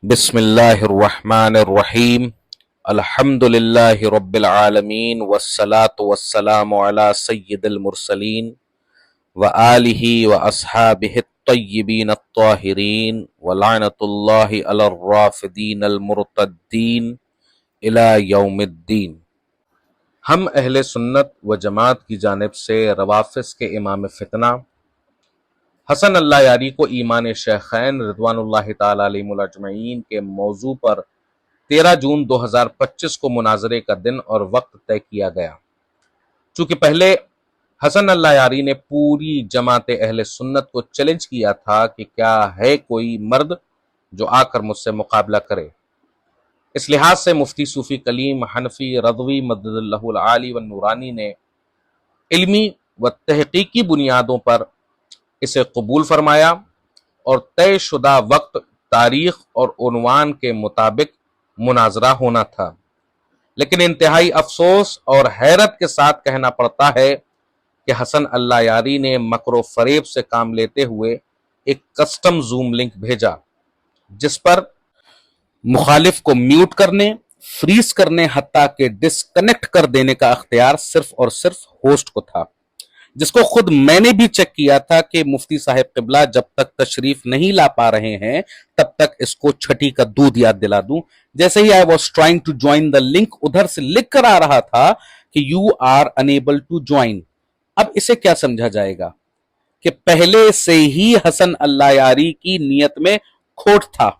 بسم اللہ الرحمن الرحیم الحمد للہ رب العالمین والصلاة والسلام علی سید المرسلین وآلہ واصحابہ الطیبین الطاہرین ولعنۃ اللہ علی الرافدین المرتدین الی یوم الدین۔ ہم اہل سنت و جماعت کی جانب سے روافض کے امام فتنہ حسن اللہ یاری کو ایمان شیخین رضوان اللہ تعالی علیہم اجمعین کے موضوع پر 13 جون 2025 کو مناظرے کا دن اور وقت طے کیا گیا۔ چونکہ پہلے حسن اللہ یاری نے پوری جماعت اہل سنت کو چیلنج کیا تھا کہ کیا ہے کوئی مرد جو آ کر مجھ سے مقابلہ کرے، اس لحاظ سے مفتی صوفی کلیم حنفی رضوی مدد اللہ العالی و نورانی نے علمی و تحقیقی بنیادوں پر اسے قبول فرمایا اور طے شدہ وقت، تاریخ اور عنوان کے مطابق مناظرہ ہونا تھا۔ لیکن انتہائی افسوس اور حیرت کے ساتھ کہنا پڑتا ہے کہ حسن اللہ یاری نے مکر و فریب سے کام لیتے ہوئے ایک کسٹم زوم لنک بھیجا جس پر مخالف کو میوٹ کرنے، فریز کرنے، حتیٰ کہ ڈسکنیکٹ کر دینے کا اختیار صرف اور صرف ہوسٹ کو تھا، جس کو خود میں نے بھی چیک کیا تھا کہ مفتی صاحب قبلہ جب تک تشریف نہیں لا پا رہے ہیں تب تک اس کو چھٹی کا دودھ یاد دلا دوں۔ جیسے ہی I was trying to join the link ادھر سے لکھ کر آ رہا تھا کہ you are unable to join۔ اب اسے کیا سمجھا جائے گا کہ پہلے سے ہی حسن اللہ یاری کی نیت میں کھوٹ تھا۔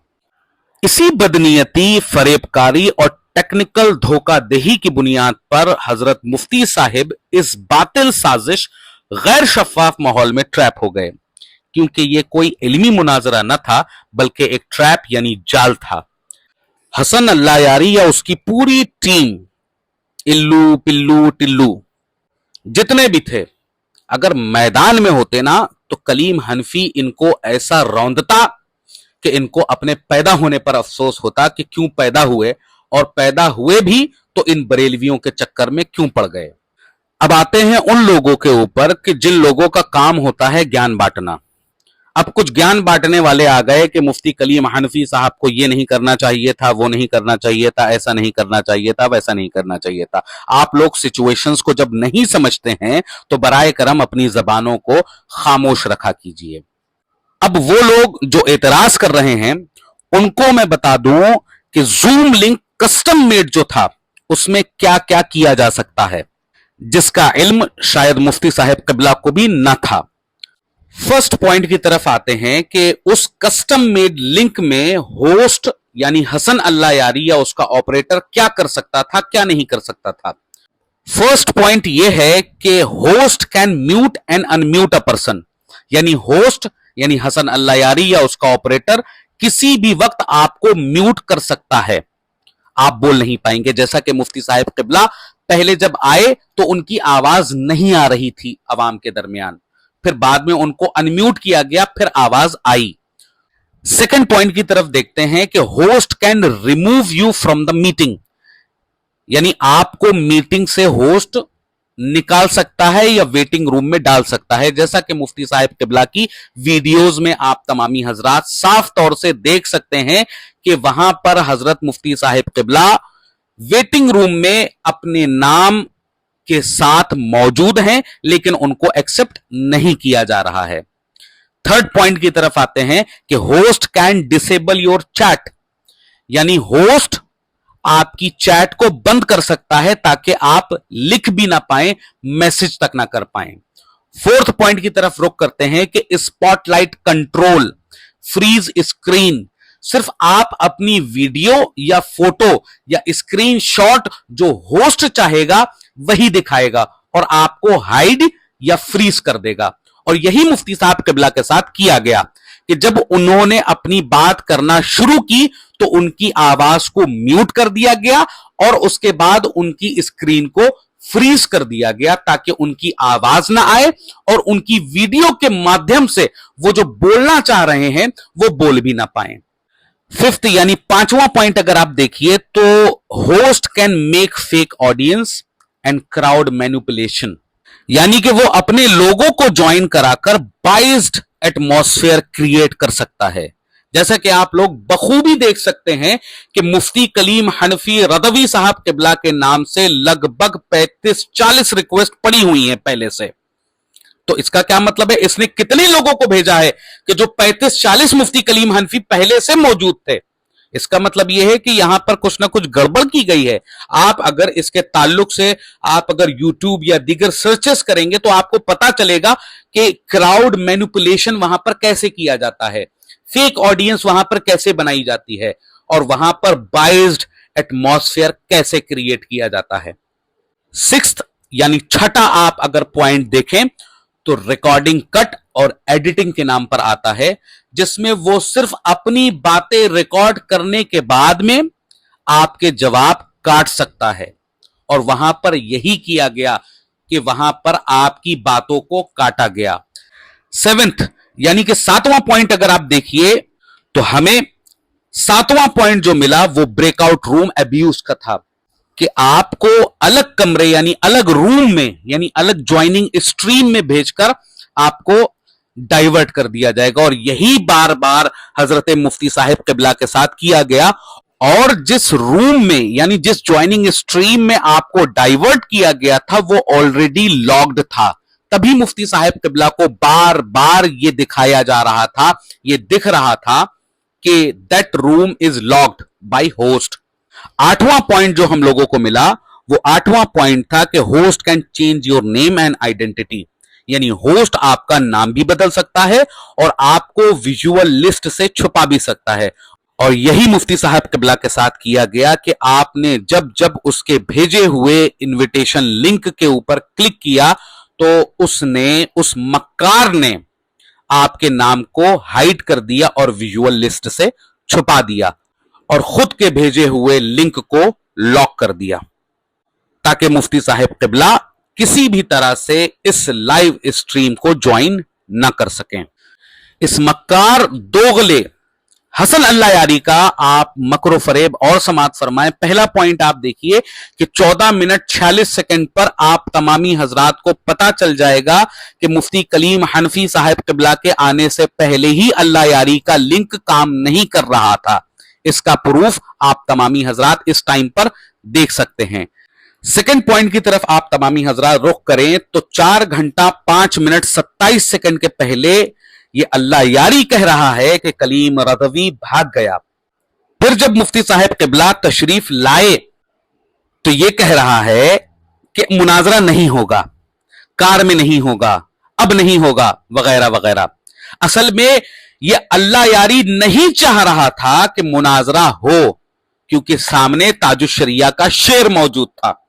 اسی بدنیتی، فریب کاری اور ٹیکنیکل دھوکہ دہی کی بنیاد پر حضرت مفتی صاحب اس باطل سازش غیر شفاف ماحول میں ٹریپ ہو گئے، کیونکہ یہ کوئی علمی مناظرہ نہ تھا بلکہ ایک ٹریپ یعنی جال تھا۔ حسن اللہ یاری یا اس کی پوری ٹیم، الو پلو ٹلو جتنے بھی تھے، اگر میدان میں ہوتے نا تو کلیم حنفی ان کو ایسا روندتا کہ ان کو اپنے پیدا ہونے پر افسوس ہوتا کہ کیوں پیدا ہوئے، اور پیدا ہوئے بھی تو ان بریلویوں کے چکر میں کیوں پڑ گئے۔ اب آتے ہیں ان لوگوں کے اوپر کہ جن لوگوں کا کام ہوتا ہے گیان بانٹنا۔ اب کچھ گیان بانٹنے والے آ گئے کہ مفتی کلیم حنفی صاحب کو یہ نہیں کرنا چاہیے تھا، وہ نہیں کرنا چاہیے تھا، ایسا نہیں کرنا چاہیے تھا، ویسا نہیں کرنا چاہیے تھا۔ آپ لوگ سچویشنز کو جب نہیں سمجھتے ہیں تو برائے کرم اپنی زبانوں کو خاموش رکھا کیجیے۔ اب وہ لوگ جو اعتراض کر رہے ہیں ان کو میں بتا دوں کہ زوم لنک کسٹم میڈ جو تھا اس میں کیا کیا کیا جا سکتا ہے، جس کا علم شاید مفتی صاحب قبلہ کو بھی نہ تھا۔ فرسٹ پوائنٹ کی طرف آتے ہیں کہ اس کسٹم میڈ لنک میں ہوسٹ یعنی حسن اللہ یاری یا اس کا آپریٹر کیا کر سکتا تھا، کیا نہیں کر سکتا تھا۔ فرسٹ پوائنٹ یہ ہے کہ host can mute and in mute a person, یعنی ہوسٹ یعنی حسن اللہ یاری یا اس کا آپریٹر کسی بھی وقت آپ کو میوٹ کر سکتا ہے، آپ بول نہیں پائیں گے۔ جیسا کہ مفتی صاحب قبلہ پہلے جب آئے تو ان کی آواز نہیں آ رہی تھی عوام کے درمیان، پھر بعد میں ان کو انمیوٹ کیا گیا، پھر آواز آئی۔ سیکنڈ پوائنٹ کی طرف دیکھتے ہیں کہ host can remove you from the meeting, یعنی آپ کو میٹنگ سے ہوسٹ نکال سکتا ہے یا ویٹنگ روم میں ڈال سکتا ہے، جیسا کہ مفتی صاحب قبلہ کی ویڈیوز میں آپ تمامی حضرات صاف طور سے دیکھ سکتے ہیں کہ وہاں پر حضرت مفتی صاحب قبلہ ویٹنگ روم میں اپنے نام کے ساتھ موجود ہیں لیکن ان کو ایکسپٹ نہیں کیا جا رہا ہے۔ تھرڈ پوائنٹ کی طرف آتے ہیں کہ host can disable your chat, یعنی ہوسٹ آپ کی چیٹ کو بند کر سکتا ہے تاکہ آپ لکھ بھی نہ پائیں، میسج تک نہ کر پائیں۔ فورتھ پوائنٹ کی طرف رخ کرتے ہیں کہ spotlight control, freeze screen, صرف آپ اپنی ویڈیو یا فوٹو یا اسکرین شاٹ جو ہوسٹ چاہے گا وہی دکھائے گا اور آپ کو ہائیڈ یا فریز کر دے گا۔ اور یہی مفتی صاحب قبلہ کے ساتھ کیا گیا کہ جب انہوں نے اپنی بات کرنا شروع کی تو ان کی آواز کو میوٹ کر دیا گیا اور اس کے بعد ان کی اسکرین کو فریز کر دیا گیا تاکہ ان کی آواز نہ آئے اور ان کی ویڈیو کے مادھیم سے وہ جو بولنا چاہ رہے ہیں وہ بول بھی نہ پائیں۔ ففتھ یعنی پانچواں پوائنٹ اگر آپ دیکھیے تو host can make fake audience and crowd manipulation, یعنی کہ وہ اپنے لوگوں کو جوائن کرا کر بائزڈ ایٹماسفیئر کریٹ کر سکتا ہے، जैसा कि आप लोग बखूबी देख सकते हैं कि मुफ्ती कलीम हनफी रदवी साहब किबला के नाम से लगभग 35-40 रिक्वेस्ट पड़ी हुई हैं पहले से। तो इसका क्या मतलब है, इसने कितने लोगों को भेजा है कि जो 35-40 मुफ्ती कलीम हनफी पहले से मौजूद थे। इसका मतलब यह है कि यहां पर कुछ ना कुछ गड़बड़ की गई है। आप अगर इसके ताल्लुक से आप अगर YouTube या दीगर सर्चेस करेंगे तो आपको पता चलेगा कि क्राउड मैनिपुलेशन वहां पर कैसे किया जाता है, फेक ऑडियंस वहां पर कैसे बनाई जाती है और वहां पर बाइज्ड एटमॉस्फेयर कैसे क्रिएट किया जाता है। सिक्स्थ यानी छठा आप अगर पॉइंट देखें तो रिकॉर्डिंग कट और एडिटिंग के नाम पर आता है, जिसमें वो सिर्फ अपनी बातें रिकॉर्ड करने के बाद में आपके जवाब काट सकता है और वहां पर यही किया गया कि वहां पर आपकी बातों को काटा गया। सेवेंथ यानी कि सातवां पॉइंट अगर आप देखिए तो हमें सातवां पॉइंट जो मिला वो ब्रेकआउट रूम अब्यूज का था कि आपको अलग कमरे यानी अलग रूम में यानी अलग ज्वाइनिंग स्ट्रीम में भेजकर आपको डाइवर्ट कर दिया जाएगा। और यही बार बार हजरत मुफ्ती साहिब किबला के साथ किया गया। और जिस रूम में यानी जिस ज्वाइनिंग स्ट्रीम में आपको डाइवर्ट किया गया था वो ऑलरेडी लॉक्ड था, तभी मुफ्ती साहिब किबला को बार बार ये दिखाया जा रहा था, ये दिख रहा था कि that room is locked by host. आठवां पॉइंट जो हम लोगों को मिला वो आठवां पॉइंट था कि host can change your name and identity, यानी होस्ट आपका नाम भी बदल सकता है और आपको विजुअल लिस्ट से छुपा भी सकता है। और यही मुफ्ती साहब किबला के साथ किया गया कि आपने जब जब उसके भेजे हुए इनविटेशन लिंक के ऊपर क्लिक किया तो उसने उस मक्कार ने आपके नाम को हाइड कर दिया और विजुअल लिस्ट से छुपा दिया और खुद के भेजे हुए लिंक को लॉक कर दिया ताकि मुफ्ती साहिब किबला किसी भी तरह से इस लाइव स्ट्रीम को ज्वाइन ना कर सकें। इस मक्कार दोगले हसन अल्लाह यारी का आप मकरो फरेब और समात फरमाएं। पहला पॉइंट आप देखिए कि 14 मिनट 46 सेकंड पर आप तमामी हजरात को पता चल जाएगा कि मुफ्ती कलीम हनफी साहिब किबला के आने से पहले ही अल्लाह यारी का लिंक काम नहीं कर रहा था। इसका प्रूफ आप तमामी हजरात इस टाइम पर देख सकते हैं। सेकंड पॉइंट की तरफ आप तमामी हजरात रुख करें तो 4 घंटा 5 मिनट 27 सेकंड के पहले ये अल्लाह यारी कह रहा है कि कलीम रज़वी भाग गया। फिर जब मुफ्ती साहिब किबला तशरीफ लाए तो ये कह रहा है कि मुनाजरा नहीं होगा, कार में नहीं होगा, अब नहीं होगा, वगैरह वगैरह। असल में ये अल्लाह यारी नहीं चाह रहा था कि मुनाजरा हो क्योंकि सामने ताजुश्शरिया का शेर मौजूद था।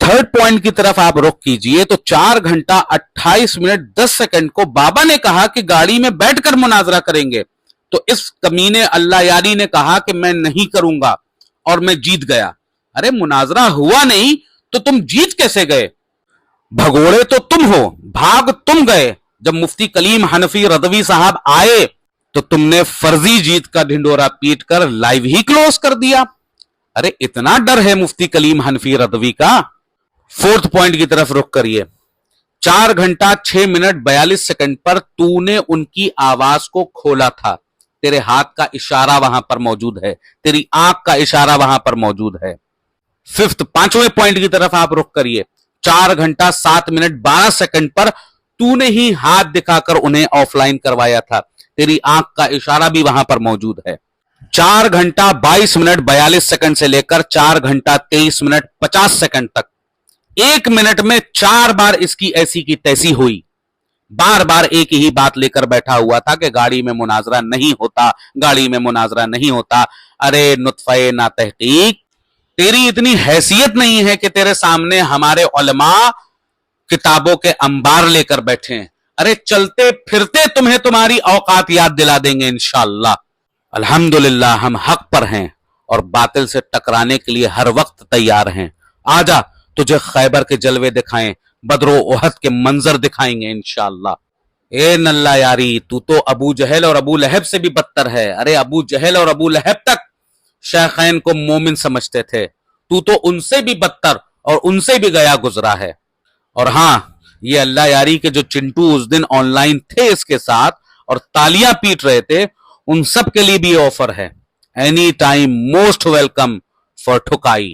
थर्ड पॉइंट की तरफ आप रुख कीजिए तो 4 घंटा 28 मिनट 10 सेकंड को बाबा ने कहा कि गाड़ी में बैठकर मुनाजरा करेंगे, तो इस कमीने अल्लाह यारी ने कहा कि मैं नहीं करूंगा और मैं जीत गया। अरे मुनाजरा हुआ नहीं तो तुम जीत कैसे गए? भगोड़े तो तुम हो, भाग तुम गए। जब मुफ्ती कलीम हनफी रज़वी साहब आए तो तुमने फर्जी जीत का ढिंडोरा पीट कर लाइव ही क्लोज कर दिया। अरे इतना डर है मुफ्ती कलीम हनफी रज़वी का। फोर्थ पॉइंट की तरफ रुख करिए। 4 घंटा 6 मिनट 42 सेकंड पर तूने उनकी आवाज को खोला था। तेरे हाथ का इशारा वहां पर मौजूद है, तेरी आंख का इशारा वहां पर मौजूद है। फिफ्थ 5वें पॉइंट की तरफ आप रुख करिए। 4 घंटा 7 मिनट 12 सेकंड पर तूने ही हाथ दिखाकर उन्हें ऑफलाइन करवाया था, तेरी आंख का इशारा भी वहां पर मौजूद है। 4 घंटा 22 मिनट 42 सेकंड से लेकर 4 घंटा 23 मिनट 50 सेकंड तक 1 मिनट में 4 बार इसकी ऐसी की तैसी हुई। बार बार एक ही बात लेकर बैठा हुआ था कि गाड़ी में मुनाजरा नहीं होता, गाड़ी में मुनाजरा नहीं होता। अरे नुत्फे ना तहकीक, तेरी इतनी हैसियत नहीं है कि तेरे सामने हमारे उलमा किताबों के अंबार लेकर बैठे हैं। अरे चलते फिरते तुम्हें तुम्हारी औकात याद दिला देंगे इंशाअल्लाह। अल्हम्दुलिल्लाह हम हक पर हैं और बातिल से टकराने के लिए हर वक्त तैयार हैं। आजा तुझे खैबर के जलवे दिखाएं, बदरो उहद के मंजर दिखाएंगे इंशाअल्लाह। ए नल्ला यारी, तू तो अबू जहल और अबू लहब से भी बदतर है। अरे अबू जहल और अबू लहब तक शेखैन को मोमिन समझते थे, तू तो उनसे भी बदतर और उनसे भी गया गुजरा है। और हां, ये अल्लाह यारी के जो चिंटू उस दिन ऑनलाइन थे इसके साथ और तालियां पीट रहे थे, ان سب کے لیے بھی آفر ہے. Any time most welcome for ٹھکائی.